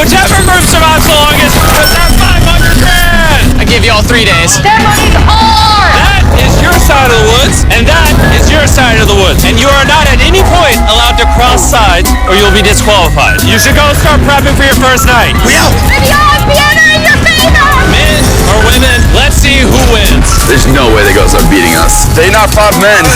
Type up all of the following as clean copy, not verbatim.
Whichever group survives the longest gets that 500 grand! I give you all 3 days. That money's ours! That is your side of the woods, and that is your side of the woods. And you are not at any point allowed to cross sides, or you'll be disqualified. You should go start prepping for your first night. We out! The odds be in your favor! Men or women, let's see who wins. There's no way they gonna start beating us. They not 5 men.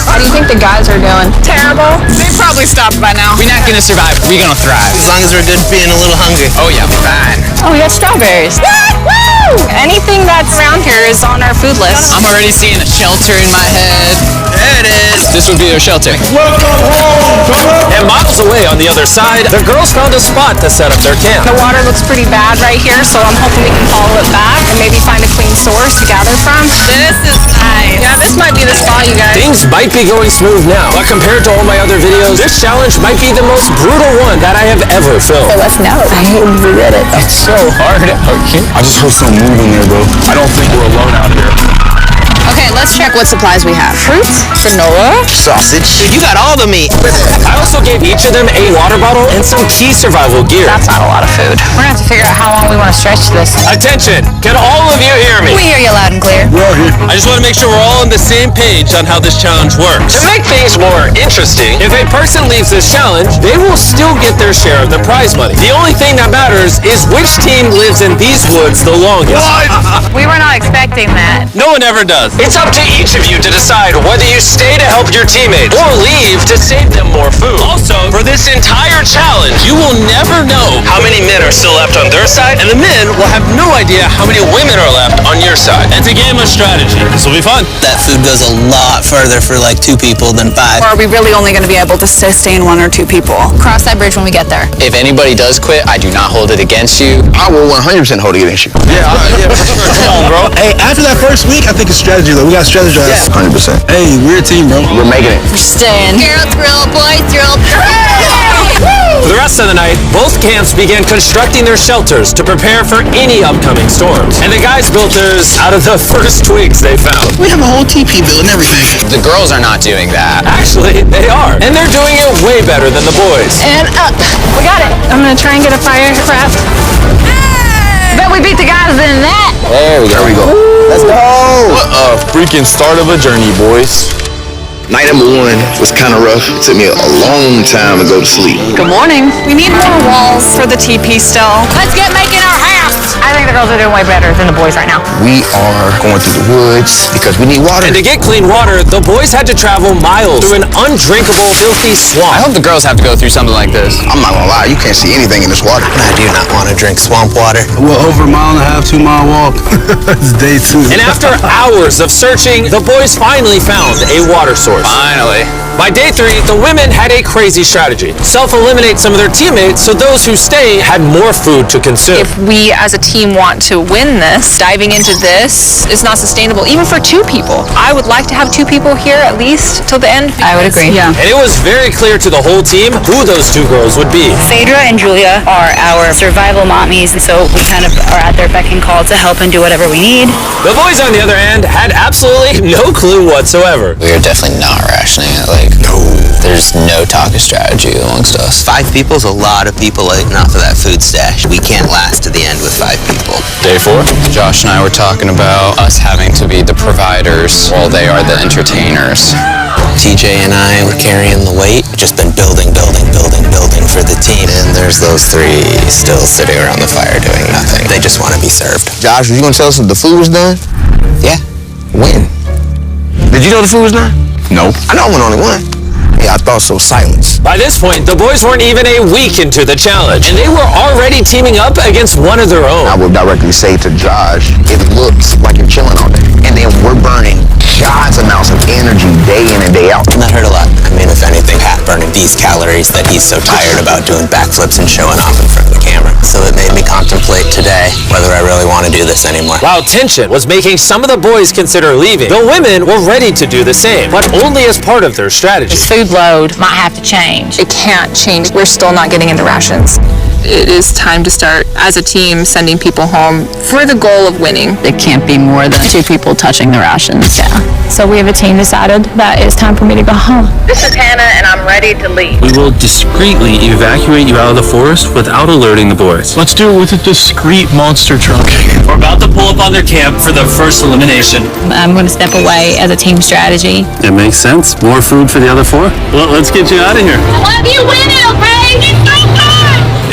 How do you think the guys are doing? Terrible. They probably stopped by now. We're not gonna survive. We're gonna thrive. As long as we're good for being a little hungry. Oh yeah, fine. Oh, we got strawberries. Woo! Anything that's around here is on our food list. I'm already seeing a shelter in my head. There it is. This would be their shelter. And miles away on the other side, the girls found a spot to set up their camp. The water looks pretty bad right here, so I'm hoping we can follow it back and maybe find a clean source to gather from. This is nice. Yeah, this might be the spot, you guys. Things might be going smooth now, but compared to all my other videos, this challenge might be the most brutal one that I have ever filmed. So let's know. I hate to forget it. It's so hard out here. I just heard some moving there, bro. I don't think we're alone out here. Okay, let's check what supplies we have. Fruits, granola, Sausage. Dude, you got all the meat. I also gave each of them a water bottle and some key survival gear. That's not a lot of food. We're gonna have to figure out how long we want to stretch this. Attention! Can all of you hear me? We hear you loud and clear. I just want to make sure we're all on the same page on how this challenge works. To make things more interesting, if a person leaves this challenge, they will still get their share of the prize money. The only thing that matters is which team lives in these woods the longest. We were not expecting that. No one ever does. It's up to each of you to decide whether you stay to help your teammates or leave to save them more food. Also, for this entire challenge, you will never know how many men are still left on their side, and the men will have no idea how many women are left on your side. It's a game of strategy. This will be fun. That food goes a lot further for like 2 people than 5. Or are we really only going to be able to sustain 1 or 2 people? Cross that bridge when we get there. If anybody does quit, I do not hold it against you. I will 100% hold it against you. Yeah, for sure. Come on, bro. Hey, after that first week, I think it's strategy, though. We got to strategize. 100%. Hey, we're a team, bro. We're making it. We're staying. Girl, thrill, boy, thrill. For the rest of the night, both camps began constructing their shelters to prepare for any upcoming storms. And the guys built theirs out of the first twigs they found. We have a whole TP build and everything. The girls are not doing that. Actually, they are. And they're doing it way better than the boys. And up. We got it. I'm going to try and get a fire craft. Bet we beat the guys in that. There we go. Let's go. What a freaking start of a journey, boys. Night number 1 was kind of rough. It took me a long time to go to sleep. Good morning. We need more walls for the TP still. Let's get making our house. I think the girls are doing way better than the boys right now. We are going through the woods because we need water. And to get clean water, the boys had to travel miles through an undrinkable, filthy swamp. I hope the girls have to go through something like this. I'm not gonna lie, you can't see anything in this water. I do not want to drink swamp water. Well, over a 1.5 2-mile walk. It's day 2. And after hours of searching, the boys finally found a water source. Finally. By day 3, the women had a crazy strategy. Self-eliminate some of their teammates so those who stay had more food to consume. If we as a team want to win this, diving into this is not sustainable, even for 2 people. I would like to have 2 people here at least till the end. I would agree. Yeah. And it was very clear to the whole team who those 2 girls would be. Phaedra and Julia are our survival mommies, and so we kind of are at their beck and call to help and do whatever we need. The boys, on the other hand, had absolutely no clue whatsoever. We are definitely not rationing it. There's no talk of strategy amongst us. 5 people is a lot of people eating off of that food stash. We can't last to the end with 5 people. Day 4, Josh and I were talking about us having to be the providers while they are the entertainers. TJ and I were carrying the weight, just been building for the team. And there's those 3 still sitting around the fire doing nothing. They just want to be served. Josh, were you gonna tell us if the food was done? Yeah. When? Did you know the food was done? Nope. I know I went only one. Yeah, I thought so. Silence. By this point, the boys weren't even a week into the challenge, and they were already teaming up against one of their own. I will directly say to Josh, it looks like you're chilling all day. And then we're burning giant amounts of energy day in and day out. And that hurt a lot. I mean, if anything, Pat burning these calories that he's so tired about doing backflips and showing off in front of the camera. So it made me contemplate today whether I really want to do this anymore. While tension was making some of the boys consider leaving, the women were ready to do the same, but only as part of their strategy. This food load might have to change. It can't change. We're still not getting into rations. it is time to start, as a team, sending people home for the goal of winning. It can't be more than 2 people touching the rations. Yeah. So we have a team decided that it's time for me to go home. This is Hannah, and I'm ready to leave. We will discreetly evacuate you out of the forest without alerting the boys. Let's do it with a discreet monster truck. We're about to pull up on their camp for their first elimination. I'm going to step away as a team strategy. It makes sense. More food for the other 4? Well, let's get you out of here. I love you winning, okay? It's so good!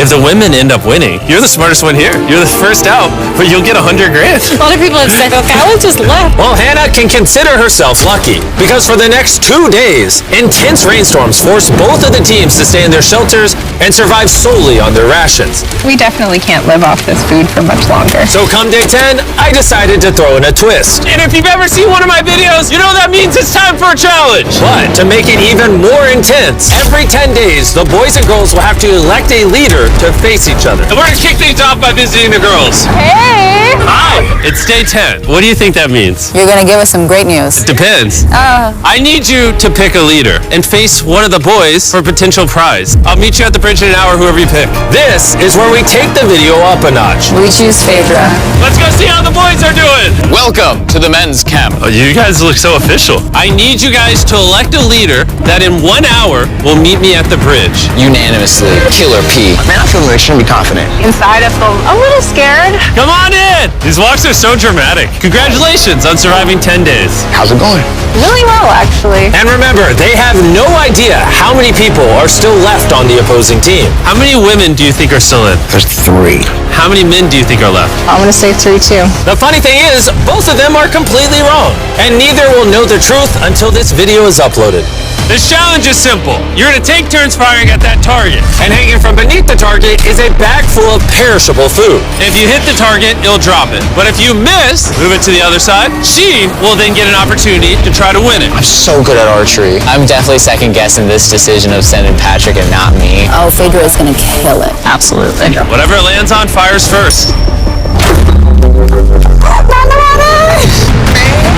If the women end up winning, you're the smartest one here. You're the first out, but you'll get $100,000. A lot of people have said, okay, I would just left. Well, Hannah can consider herself lucky, because for the next 2 days, intense rainstorms forced both of the teams to stay in their shelters and survive solely on their rations. We definitely can't live off this food for much longer. So come day 10, I decided to throw in a twist. And if you've ever seen one of my videos, you know that means it's time for a challenge. But to make it even more intense, every 10 days, the boys and girls will have to elect a leader to face each other. And we're gonna kick things off by visiting the girls. Hey! Hi, it's day 10. What do you think that means? You're going to give us some great news. Depends. I need you to pick a leader and face one of the boys for a potential prize. I'll meet you at the bridge in an hour, whoever you pick. This is where we take the video up a notch. We choose Phaedra. Let's go see how the boys are doing. Welcome to the men's camp. Oh, you guys look so official. I need you guys to elect a leader that in 1 hour will meet me at the bridge. Unanimously, Killer P. Man, I feel extremely confident. Inside, I feel a little scared. Come on in. These walks are so dramatic. Congratulations on surviving 10 days. How's it going? Really well, actually. And remember, they have no idea how many people are still left on the opposing team. How many women do you think are still in? There's 3. How many men do you think are left? I'm gonna say 3 too. The funny thing is, both of them are completely wrong, and neither will know the truth until this video is uploaded. This challenge is simple. You're gonna take turns firing at that target, and hanging from beneath the target is a bag full of perishable food. If you hit the target, it'll drop it. But if you miss, move it to the other side. She will then get an opportunity to try to win it. I'm so good at archery. I'm definitely second guessing this decision of sending Patrick and not me. Oh, Phaedra is going to kill it. Absolutely. Whatever it lands on fires first.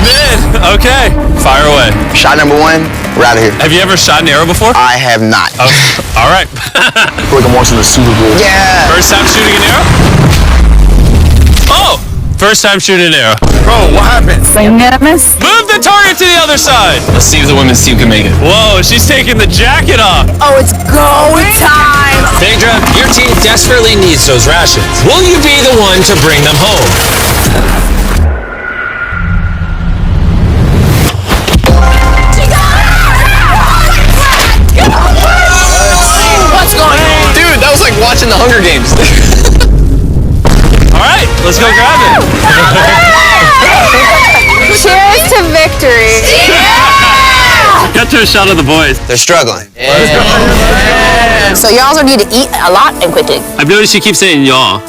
Men, okay, fire away. Shot number 1, we're out of here. Have you ever shot an arrow before? I have not. Oh, all right. Like I'm watching the Super Bowl. Yeah. First time shooting an arrow? Oh, first time shooting an arrow. Bro, what happened? Unanimous? Move the target to the other side. Let's see if the women's team can make it. Whoa, she's taking the jacket off. Oh, it's go time! Phaedra, your team desperately needs those rations. Will you be the one to bring them home? What's going on? Dude, that was like watching the Hunger Games. All right, let's go grab it. Cheers to victory. Got to a shot of the boys. They're struggling. So y'all need to eat a lot and quickly. I've noticed you keep saying y'all.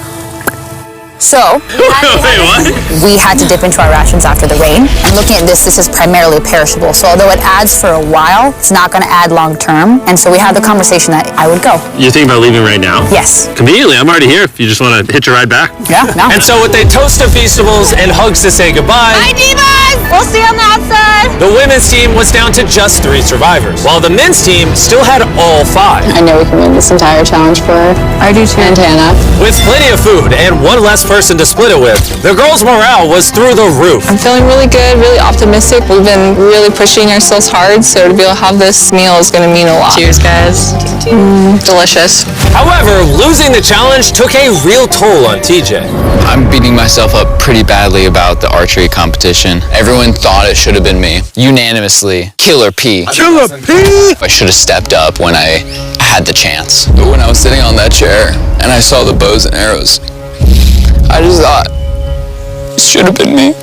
So, Wait, what? we had to dip into our rations after the rain. And looking at this is primarily perishable. So although it adds for a while, it's not going to add long term. And so we had the conversation that I would go. You're thinking about leaving right now? Yes. Conveniently, I'm already here if you just want to hitch a ride back. Yeah, no. And so with a toast of Feastables and hugs to say goodbye, Bye, divas! We'll see you on the outside. the women's team was down to just 3 survivors, while the men's team still had all 5. I know we can win this entire challenge for her. I do too. And Hannah. With plenty of food and one less person to split it with, the girls' morale was through the roof. I'm feeling really good, really optimistic. We've been really pushing ourselves hard, so to be able to have this meal is going to mean a lot. Cheers, guys. Delicious. However, losing the challenge took a real toll on TJ. I'm beating myself up pretty badly about the archery competition. Everyone thought it should have been me. Unanimously, Killer P. Killer P! I should have stepped up when I had the chance. But when I was sitting on that chair and I saw the bows and arrows, I just thought, it should have been me.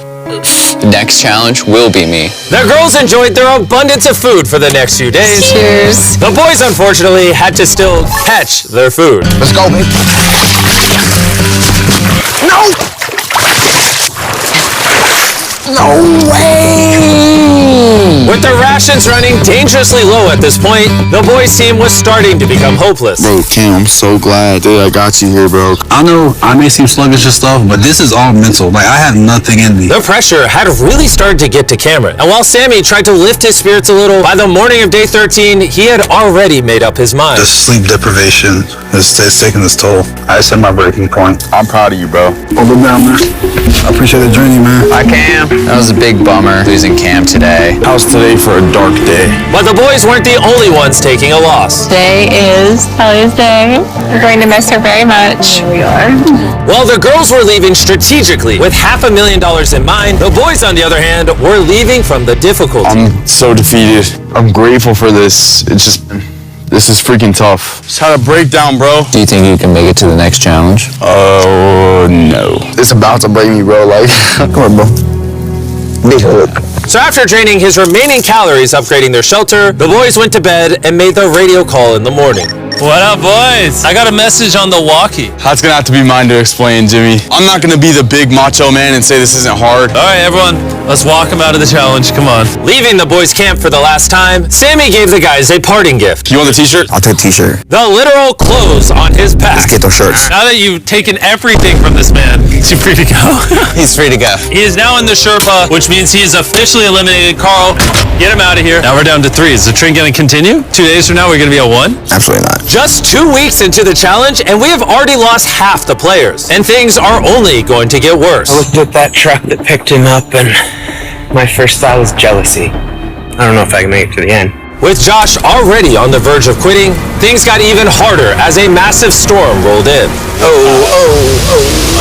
The next challenge will be me. The girls enjoyed their abundance of food for the next few days. Cheers. The boys, unfortunately, had to still catch their food. Let's go, baby. No! No way! With their rations running dangerously low at this point, the boys' team was starting to become hopeless. Bro, Cam, I'm so glad that I got you here, bro. I know I may seem sluggish and stuff, but this is all mental. Like, I have nothing in me. The pressure had really started to get to Cameron. And while Sami tried to lift his spirits a little, by the morning of day 13, he had already made up his mind. The sleep deprivation is taking its toll. I set my breaking point. I'm proud of you, bro. Hold it down, man. I appreciate the journey, man. Hi, Cam. That was a big bummer losing Cam today. How's today for a dark day? But the boys weren't the only ones taking a loss. Today is Talia's day. We're going to miss her very much. We are. While the girls were leaving strategically with $500,000 in mind, the boys, on the other hand, were leaving from the difficulty. I'm so defeated. I'm grateful for this. This is freaking tough. Just had a breakdown, bro. Do you think you can make it to the next challenge? Oh, no. It's about to break me, bro. Like, come on, bro. Big hug. So after draining his remaining calories upgrading their shelter, the boys went to bed and made the radio call in the morning. What up, boys? I got a message on the walkie. That's gonna have to be mine to explain, Jimmy. I'm not gonna be the big macho man and say this isn't hard. All right, everyone, let's walk him out of the challenge. Come on. Leaving the boys' camp for the last time, Sami gave the guys a parting gift. You want the t-shirt? I'll take a t-shirt. The literal clothes on his back. Let's get those shirts. Now that you've taken everything from this man, is he free to go? He's free to go. He is now in the Sherpa, which means he is officially eliminated. Carl, get him out of here. Now we're down to 3. Is the trend going to continue? 2 days from now, we're going to be at 1? Absolutely not. Just 2 weeks into the challenge, and we have already lost half the players. And things are only going to get worse. I looked at that truck that picked him up, and my first thought was jealousy. I don't know if I can make it to the end. With Josh already on the verge of quitting, things got even harder as a massive storm rolled in.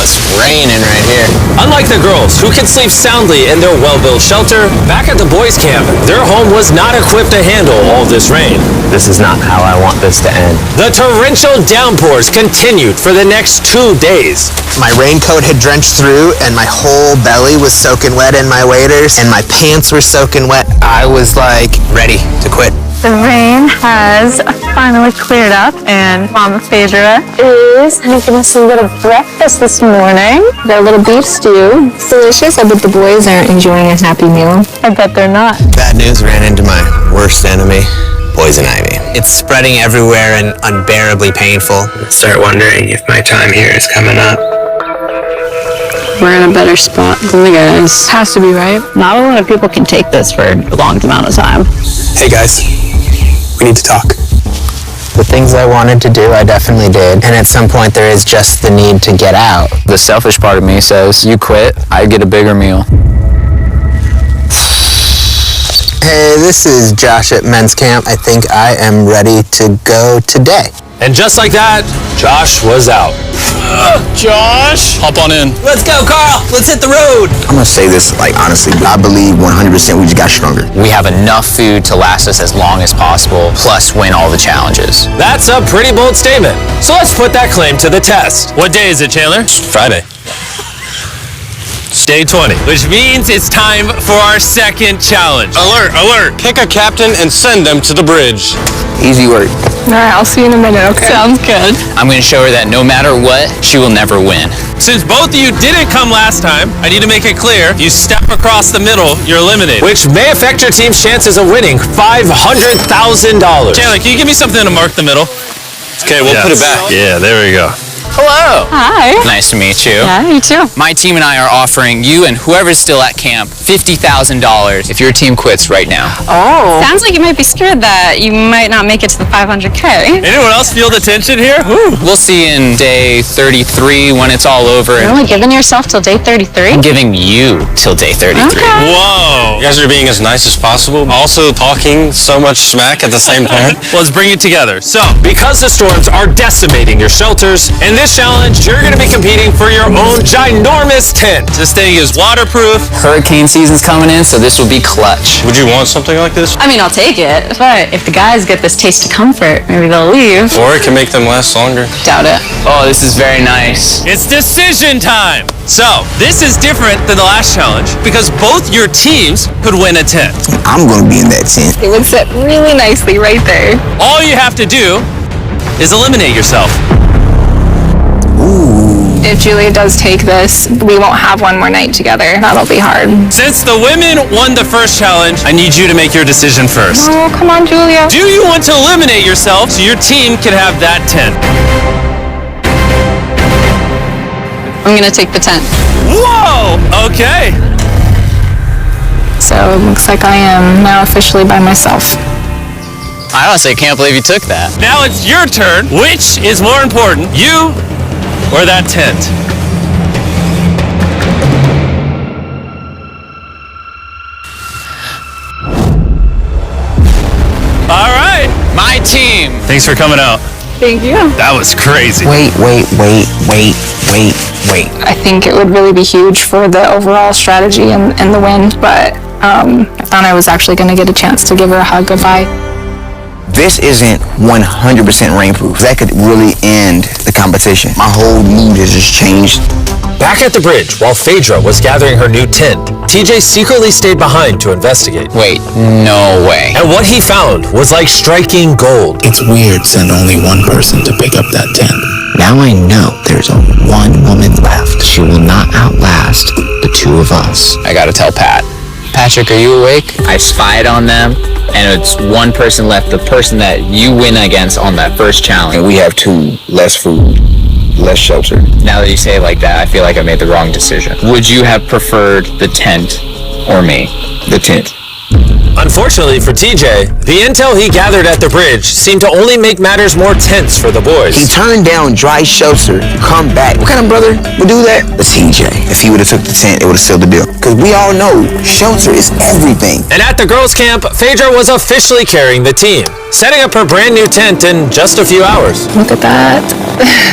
It's raining right here. Unlike the girls, who could sleep soundly in their well-built shelter, back at the boys' camp, their home was not equipped to handle all this rain. This is not how I want this to end. The torrential downpours continued for the next 2 days. My raincoat had drenched through, and my whole belly was soaking wet in my waders, and my pants were soaking wet. I was like ready to quit. The rain has finally cleared up, and Mama Phaedra is making us a little breakfast this morning. Got a little beef stew. It's delicious. I bet the boys aren't enjoying a happy meal. I bet they're not. Bad news ran into my worst enemy, poison ivy. It's spreading everywhere and unbearably painful. I start wondering if my time here is coming up. We're in a better spot than the guys. Has to be, right? Not a lot of people can take this for a long amount of time. Hey guys, we need to talk. The things I wanted to do, I definitely did. And at some point there is just the need to get out. The selfish part of me says, you quit, I get a bigger meal. Hey, this is Josh at men's camp. I think I am ready to go today. And just like that, Josh was out. Josh! Hop on in. Let's go, Carl. Let's hit the road. I'm gonna say this, like, honestly, I believe 100% we just got stronger. We have enough food to last us as long as possible, plus win all the challenges. That's a pretty bold statement. So let's put that claim to the test. What day is it, Chandler? Friday. It's day 20, which means it's time for our second challenge. Alert, alert. Pick a captain and send them to the bridge. Easy work. All right, I'll see you in a minute, okay? Sounds good. I'm going to show her that no matter what, she will never win. Since both of you didn't come last time, I need to make it clear, you step across the middle, you're eliminated. Which may affect your team's chances of winning $500,000. Chandler, can you give me something to mark the middle? Okay, we'll put it back. Yeah, there we go. Hello. Hi. Nice to meet you. Yeah, you too. My team and I are offering you and whoever's still at camp $50,000 if your team quits right now. Oh. Sounds like you might be scared that you might not make it to the 500K. Anyone else feel the tension here? Woo. We'll see in day 33 when it's all over. You're only giving yourself till day 33? I'm giving you till day 33. Okay. Whoa. You guys are being as nice as possible, also talking so much smack at the same time. Well, let's bring it together. So, Because the storms are decimating your shelters, in this challenge, you're going to be competing for your own ginormous tent. this thing is waterproof. Hurricane season's coming in, so this will be clutch. Would you want something like this? I mean, I'll take it. But if the guys get this taste of comfort, maybe they'll leave. Or it can make them last longer. Doubt it. Oh, this is very nice. It's decision time. So, this is different than the last challenge because both your teams could win a tent. I'm gonna be in that tent. It would sit really nicely right there. All you have to do is eliminate yourself. Ooh. if Julia does take this, we won't have one more night together. That'll be hard. Since the women won the first challenge, I need you to make your decision first. Oh, come on, Julia. Do you want to eliminate yourself so your team can have that tent? I'm gonna take the tent. Whoa! Okay. So it looks like I am now officially by myself. I honestly can't believe you took that. Now it's your turn. Which is more important, you or that tent? All right. My team. Thanks for coming out. Thank you. That was crazy. Wait. I think it would really be huge for the overall strategy and the win, but I thought I was actually going to get a chance to give her a hug goodbye. This isn't 100% rainproof. That could really end the competition. My whole mood has just changed. Back at the bridge, while Phaedra was gathering her new tent, TJ secretly stayed behind to investigate. Wait, no way. And what he found was like striking gold. It's weird send only one person to pick up that tent. Now I know there's only one woman left. She will not outlast the two of us. I gotta tell Pat. Patrick, are you awake? I spied on them, and it's one person left, the person that you win against on that first challenge. And we have two, less food, less shelter. Now that you say it like that, I feel like I made the wrong decision. Would you have preferred the tent or me? The tent. Unfortunately for TJ, the intel he gathered at the bridge seemed to only make matters more tense for the boys. He turned down dry shelter, come back. What kind of brother would do that? The TJ. If he would have took the tent, it would have sealed the deal. Because we all know shelter is everything. And at the girls' camp, Phaedra was officially carrying the team, setting up her brand new tent in just a few hours. Look at that.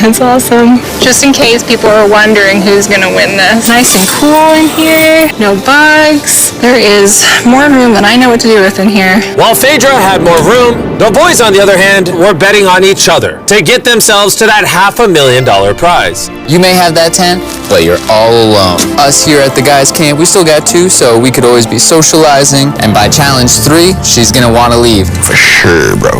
It's awesome. Just in case people are wondering who's gonna win this. Nice and cool in here. No bugs. There is more room than I know what to do with in here. While Phaedra had more room, the boys, on the other hand, were betting on each other to get themselves to that $500,000 prize. You may have that tent, but you're all alone. Us here at the guys' camp, we still got two, so we could always be socializing. And by challenge 3, she's gonna want to leave. For sure, bro.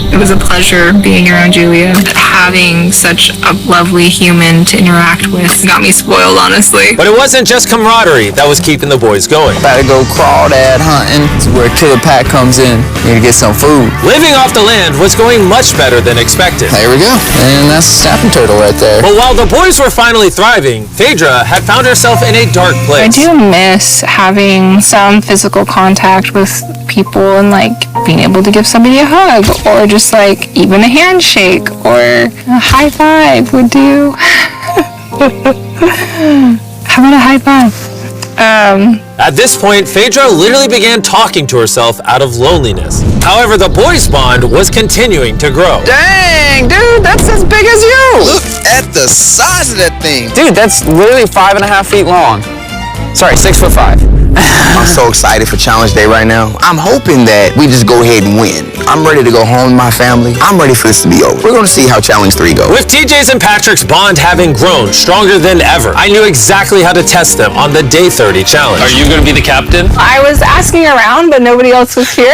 It was a pleasure being around Julia. Having such a lovely human to interact with got me spoiled, honestly. But it wasn't just camaraderie that was keeping the boys going. About to go crawdad hunting. It's where Killer Pat comes in. Need to get some food. Living off the land was going much better than expected. There we go. And that's the snapping turtle right there. But while the boys were finally thriving, Phaedra had found herself in a dark place. I do miss having some physical contact with people and like being able to give somebody a hug or just like even a handshake or a high five would do. How about a high five? At this point, Phaedra literally began talking to herself out of loneliness. However, the boys' bond was continuing to grow. Dang, dude, that's as big as you. Look at the size of that thing. Dude, that's literally 5.5 feet long. Sorry, 6'5". I'm so excited for challenge day right now. I'm hoping that we just go ahead and win. I'm ready to go home with my family. I'm ready for this to be over. We're going to see how challenge 3 goes. With TJ's and Patrick's bond having grown stronger than ever, I knew exactly how to test them on the day 30 challenge. Are you going to be the captain? I was asking around, but nobody else was here.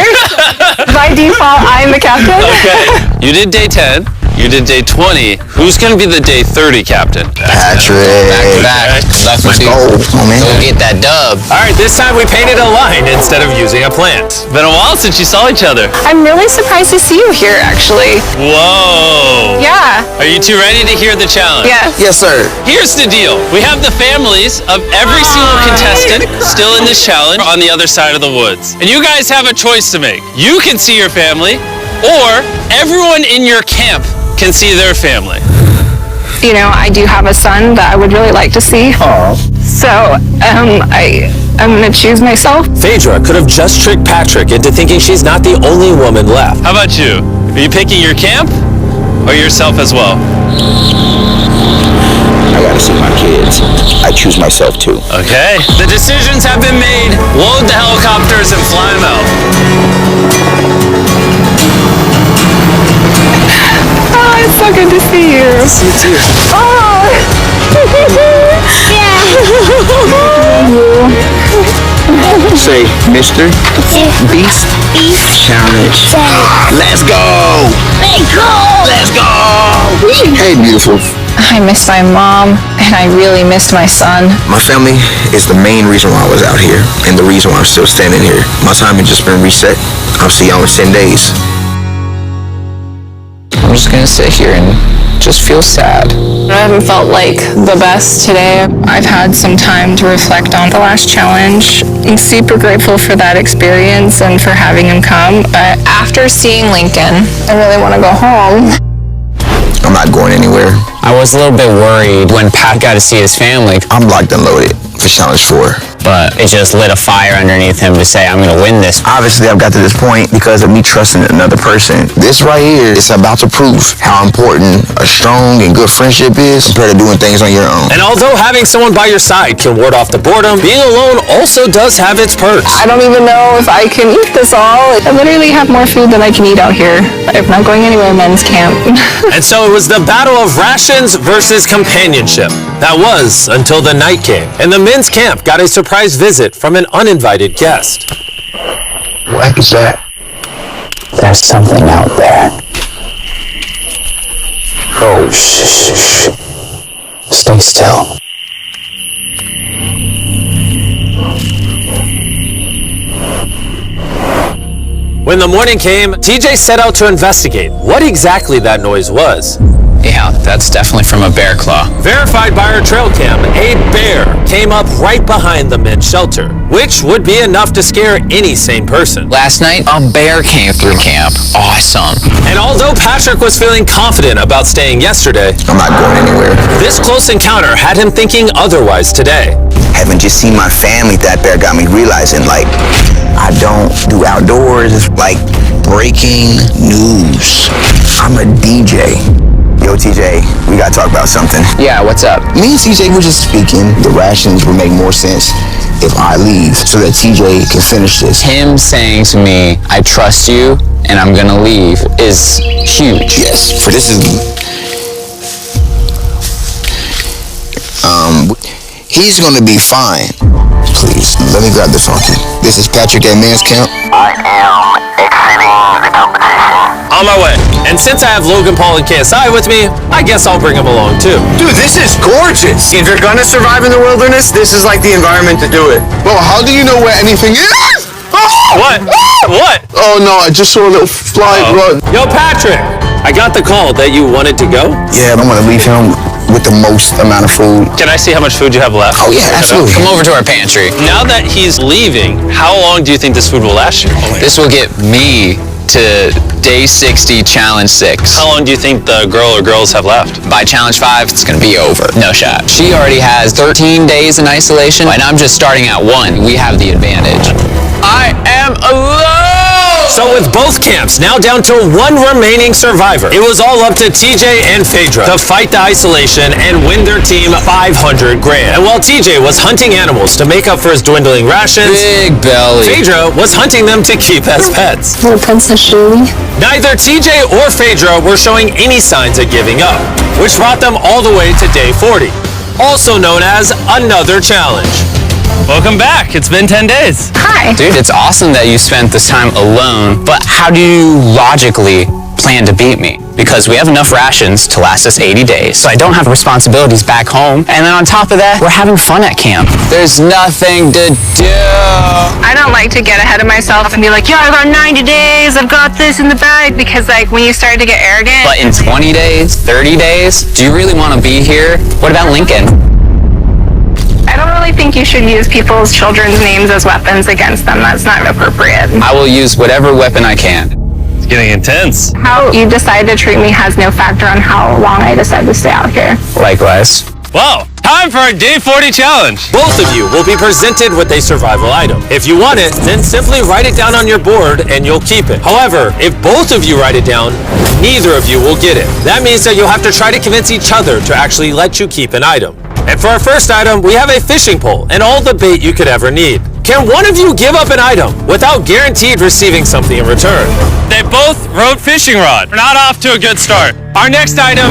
By default, I'm the captain. Okay. You did day 10. You did day 20. Who's going to be the day 30 captain? Patrick. Back. Let's go. Come on, man. Go get that dub. All right, this time we painted a line instead of using a plant. Been a while since you saw each other. I'm really surprised to see you here, actually. Whoa. Yeah. Are you two ready to hear the challenge? Yes. Yes, sir. Here's the deal. We have the families of every single contestant still in this challenge on the other side of the woods. And you guys have a choice to make. You can see your family, or everyone in your camp can see their family. You know, I do have a son that I would really like to see. So, I'm gonna choose myself. Phaedra could have just tricked Patrick into thinking she's not the only woman left. How about you? Are you picking your camp or yourself as well? I gotta see my kids. I choose myself too. Okay. The decisions have been made. Load the helicopters and fly them out. Oh, it's so good to see you. See you too. Oh! Yeah. Say, Mr. Beast Challenge. Let's go! Let's go. Let's go! Hey, beautiful. I missed my mom, and I really missed my son. My family is the main reason why I was out here, and the reason why I'm still standing here. My time has just been reset. I'll see y'all in 10 days. I'm just gonna sit here and just feel sad. I haven't felt like the best today. I've had some time to reflect on the last challenge. I'm super grateful for that experience and for having him come. But after seeing Lincoln, I really want to go home. I'm not going anywhere. I was a little bit worried when Pat got to see his family, I'm locked and loaded for Challenge 4. but it just lit a fire underneath him to say, I'm gonna win this. Obviously, I've got to this point because of me trusting another person. This right here is about to prove how important a strong and good friendship is compared to doing things on your own. And although having someone by your side can ward off the boredom, being alone also does have its perks. I don't even know if I can eat this all. I literally have more food than I can eat out here. I'm not going anywhere, men's camp. And so it was the battle of rations versus companionship. That was until the night came, and the men's camp got a surprise visit from an uninvited guest. What is that? There's something out there. Oh, Shh. Stay still. When the morning came, TJ set out to investigate what exactly that noise was. Yeah, that's definitely from a bear claw. Verified by our trail cam, a bear came up right behind the men's shelter, which would be enough to scare any sane person. Last night, a bear came through camp. Awesome. And although Patrick was feeling confident about staying yesterday, I'm not going anywhere. this close encounter had him thinking otherwise today. Having just seen my family, that bear got me realizing, like, I don't do outdoors. It's like breaking news. I'm a DJ. Yo, TJ, we gotta talk about something. Yeah, what's up? Me and TJ were just speaking. The rations would make more sense if I leave so that TJ can finish this. Him saying to me, I trust you and I'm gonna leave is huge. Yes, for this is... he's gonna be fine. Please, let me grab this on you. This is Patrick at Men's Camp. I am exiting the competition. On my way. And since I have Logan Paul and KSI with me, I guess I'll bring them along too. Dude, this is gorgeous. If you're gonna survive in the wilderness, this is like the environment to do it. Well, how do you know where anything is? What? What? Oh no, I just saw a little fly run. Yo, Patrick, I got the call that you wanted to go. Yeah, I'm gonna leave him with the most amount of food. Can I see how much food you have left? Oh yeah, absolutely. Come over to our pantry. Now that he's leaving, how long do you think this food will last you? This will get me to day 60, challenge 6. How long do you think the girl or girls have left? By challenge 5, it's gonna be over. No shot. She already has 13 days in isolation, and I'm just starting at 1. We have the advantage. I am alone! So with both camps now down to one remaining survivor, it was all up to TJ and Phaedra to fight the isolation and win their team $500 grand. And while TJ was hunting animals to make up for his dwindling rations, Big belly. Phaedra was hunting them to keep as pets. Little Princess Julie. Neither TJ or Phaedra were showing any signs of giving up, which brought them all the way to day 40, also known as another challenge. Welcome back. It's been 10 days. Hi. Dude, it's awesome that you spent this time alone, but how do you logically plan to beat me? Because we have enough rations to last us 80 days, so I don't have responsibilities back home. And then on top of that, we're having fun at camp. There's nothing to do. I don't like to get ahead of myself and be like, yeah, I've got 90 days, I've got this in the bag, because like when you start to get arrogant. But in 20 days, 30 days, do you really want to be here? What about Lincoln? I don't really think you should use people's children's names as weapons against them. That's not appropriate. I will use whatever weapon I can. It's getting intense. How you decide to treat me has no factor on how long I decide to stay out here. Likewise. Wow, time for a day 40 challenge. Both of you will be presented with a survival item. If you want it, then simply write it down on your board and you'll keep it. However, if both of you write it down, neither of you will get it. That means that you'll have to try to convince each other to actually let you keep an item. And for our first item, we have a fishing pole and all the bait you could ever need. Can one of you give up an item without guaranteed receiving something in return? They both wrote fishing rod. We're not off to a good start. Our next item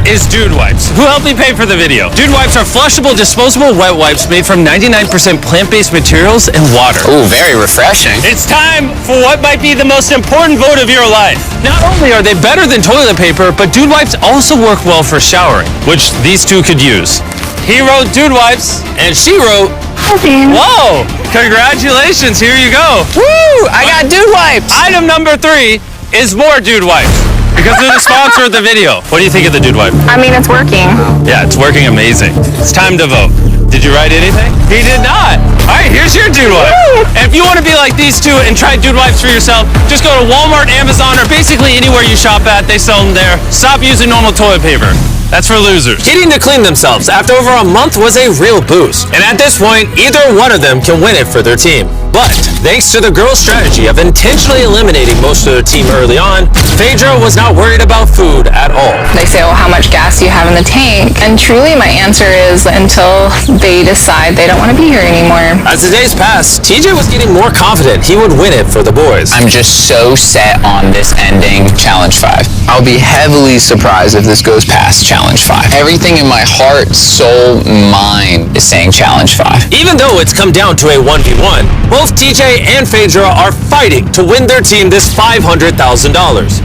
is Dude Wipes, who helped me pay for the video. Dude Wipes are flushable, disposable wet wipes made from 99% plant-based materials and water. Ooh, very refreshing. It's time for what might be the most important vote of your life. Not only are they better than toilet paper, but Dude Wipes also work well for showering, which these two could use. He wrote Dude Wipes, and she wrote... Whoa! Congratulations, here you go. Woo! I got Dude Wipes. Item number 3 is more Dude Wipes, because they're the sponsor of the video. What do you think of the Dude Wipe? I mean, it's working. Yeah, it's working amazing. It's time to vote. Did you write anything? He did not. All right, here's your Dude Wipe. And if you want to be like these two and try Dude Wipes for yourself, just go to Walmart, Amazon, or basically anywhere you shop at. They sell them there. Stop using normal toilet paper. That's for losers. Getting to clean themselves after over a month was a real boost. And at this point, either one of them can win it for their team. But thanks to the girls' strategy of intentionally eliminating most of their team early on, Phaedra was not worried about food at all. They say, well, how much gas do you have in the tank? And truly my answer is until they decide they don't want to be here anymore. As the days passed, TJ was getting more confident he would win it for the boys. I'm just so set on this ending Challenge 5. I'll be heavily surprised if this goes past Challenge 5. Everything in my heart, soul, mind is saying Challenge 5. Even though it's come down to a 1v1, both TJ and Phaedra are fighting to win their team this $500,000.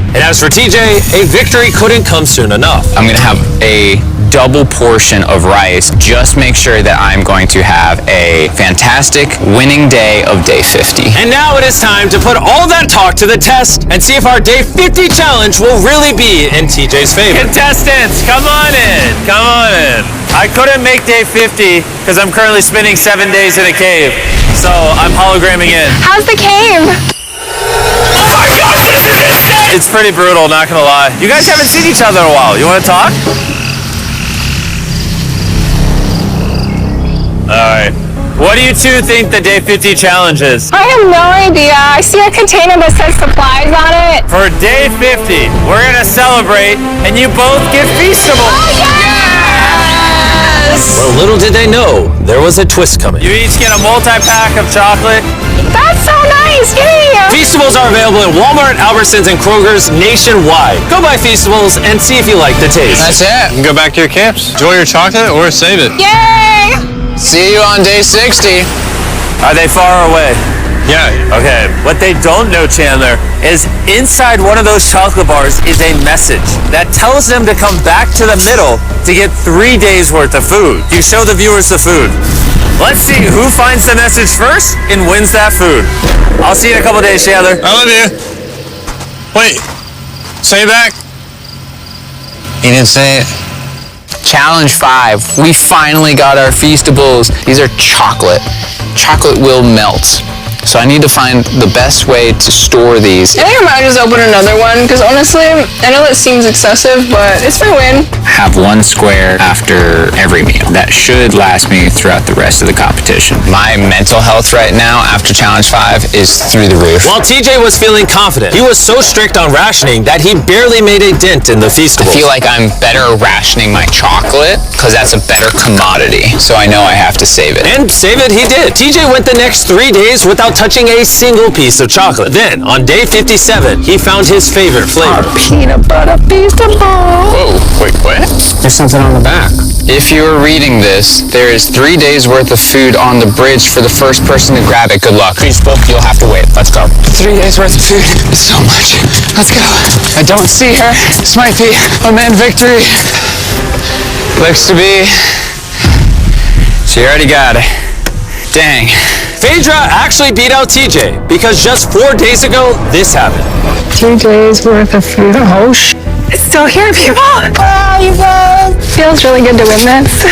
And as for TJ, a victory couldn't come soon enough. I'm gonna have a double portion of rice. Just make sure that I'm going to have a fantastic winning day of day 50. And now it is time to put all that talk to the test and see if our day 50 challenge will really be in TJ's favor. Contestants, come on in. Come on in. I couldn't make day 50 because I'm currently spending 7 days in a cave. So I'm hologramming in. How's the cave? Oh my God, this is insane! It's pretty brutal, not gonna lie. You guys haven't seen each other in a while. You wanna talk? Alright. What do you two think the day 50 challenge is? I have no idea. I see a container that says supplies on it. For day 50, we're gonna celebrate and you both get Feastables! Oh, yes! Well, little did they know, there was a twist coming. You each get a multi-pack of chocolate. That's so nice! Yay! Feastables are available at Walmart, Albertsons, and Kroger's nationwide. Go buy Feastables and see if you like the taste. That's it. You can go back to your camps. Enjoy your chocolate or save it. Yay! See you on day 60. Are they far away? Yeah. Okay. What they don't know, Chandler, is inside one of those chocolate bars is a message that tells them to come back to the middle to get 3 days worth of food. You show the viewers the food. Let's see who finds the message first and wins that food. I'll see you in a couple days, Chandler. I love you. Wait. Say it back. He didn't say it. Challenge 5. We finally got our Feastables. These are chocolate. Chocolate will melt. So I need to find the best way to store these. I think I might just open another one, because honestly, I know that seems excessive, but it's my win. Have one square after every meal. That should last me throughout the rest of the competition. My mental health right now after Challenge 5 is through the roof. While TJ was feeling confident, he was so strict on rationing that he barely made a dent in the Feastables. I feel like I'm better rationing my chocolate because that's a better commodity. So I know I have to save it. And save it he did. TJ went the next 3 days without touching a single piece of chocolate. Then, on day 57, he found his favorite flavor. Peanut butter Feastable. Whoa, wait, what? There's something on the back. If you are reading this, there is 3 days worth of food on the bridge for the first person to grab it. Good luck. Please book, you'll have to wait. Let's go. 3 days worth of food. It's so much. Let's go. I don't see her. This might be a man victory. Looks to be. She already got it. Dang. Phaedra actually beat out TJ because just 4 days ago, this happened. 2 days worth of food. Oh, it's still here, people. Oh, you guys. Feels really good to win this.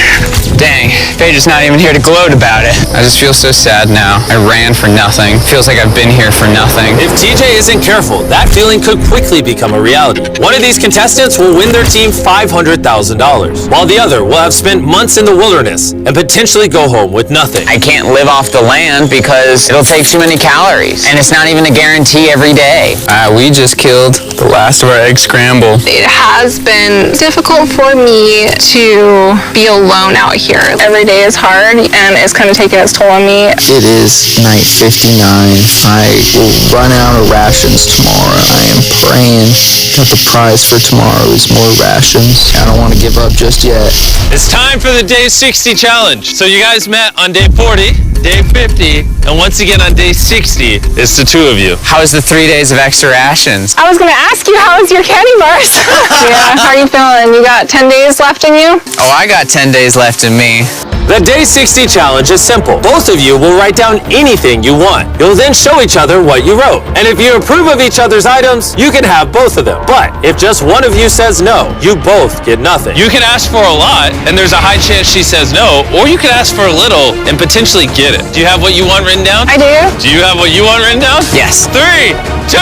Dang, Phaedra's not even here to gloat about it. I just feel so sad now. I ran for nothing. Feels like I've been here for nothing. If TJ isn't careful, that feeling could quickly become a reality. One of these contestants will win their team $500,000, while the other will have spent months in the wilderness and potentially go home with nothing. I can't live off the land because it'll take too many calories. And it's not even a guarantee every day. We just killed the last of our egg scramble. It has been difficult for me to be alone out here. Every day is hard and it's kind of taking its toll on me. It is night 59. I will run out of rations tomorrow. I am praying that the prize for tomorrow is more rations. I don't want to give up just yet. It's time for the day 60 challenge. So you guys met on day 40, day 50, and once again on day 60, it's the two of you. How was the 3 days of extra rations? I was going to ask you, how was your candy bars? Yeah, how are you feeling? You got 10 days left in you? Oh, I got 10 days left in me. The Day 60 challenge is simple. Both of you will write down anything you want. You'll then show each other what you wrote. And if you approve of each other's items, you can have both of them. But if just one of you says no, you both get nothing. You can ask for a lot, and there's a high chance she says no, or you can ask for a little and potentially get it. Do you have what you want written down? I do. Do you have what you want written down? Yes. 3, 2,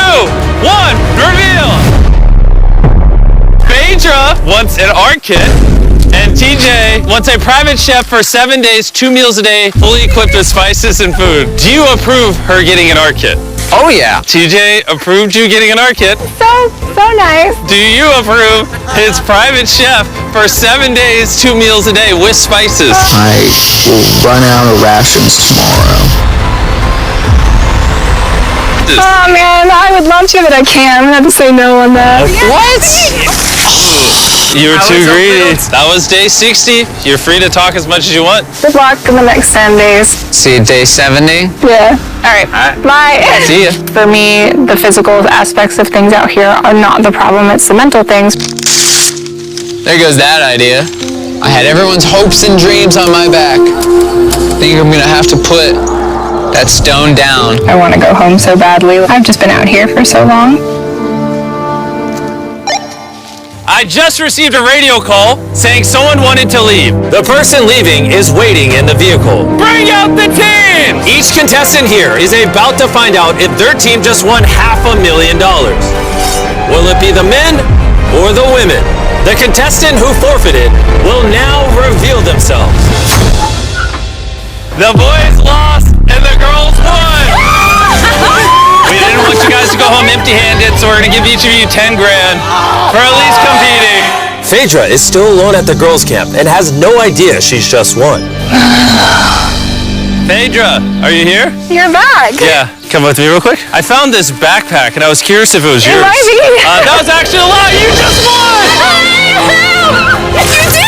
1, reveal! Phaedra wants an art kit, and TJ wants a private chef for 7 days, 2 meals a day, fully equipped with spices and food. Do you approve her getting an art kit? Oh, yeah. TJ approved you getting an art kit. So nice. Do you approve his private chef for 7 days, 2 meals a day with spices? I will run out of rations tomorrow. Oh man, I would love to, but I can't. I'm gonna have to say no on that. What? You were too greedy. That was day 60. You're free to talk as much as you want. Good luck in the next 10 days. See you day 70. Yeah. All right. Bye. See ya. For me, the physical aspects of things out here are not the problem. It's the mental things. There goes that idea. I had everyone's hopes and dreams on my back. I think I'm gonna have to put that stone down. I want to go home so badly. I've just been out here for so long. I just received a radio call saying someone wanted to leave. The person leaving is waiting in the vehicle. Bring out the team! Each contestant here is about to find out if their team just won $500,000. Will it be the men or the women? The contestant who forfeited will now reveal themselves. The boys lost and the girls won! We didn't want you guys to go home empty-handed, so we're gonna give each of you 10 grand for at least competing. Phaedra is still alone at the girls' camp and has no idea she's just won. Phaedra, are you here? You're back. Yeah, come with me real quick. I found this backpack and I was curious if it was yours. It might be. That was actually a lie. You just won! You did it!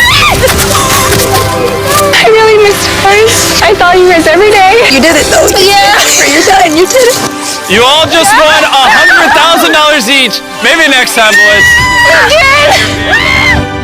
I really missed yours. I thought you guys every day. You did it though. Yeah. You're done. You did it. You all just won $100,000 each. Maybe next time, boys. You did.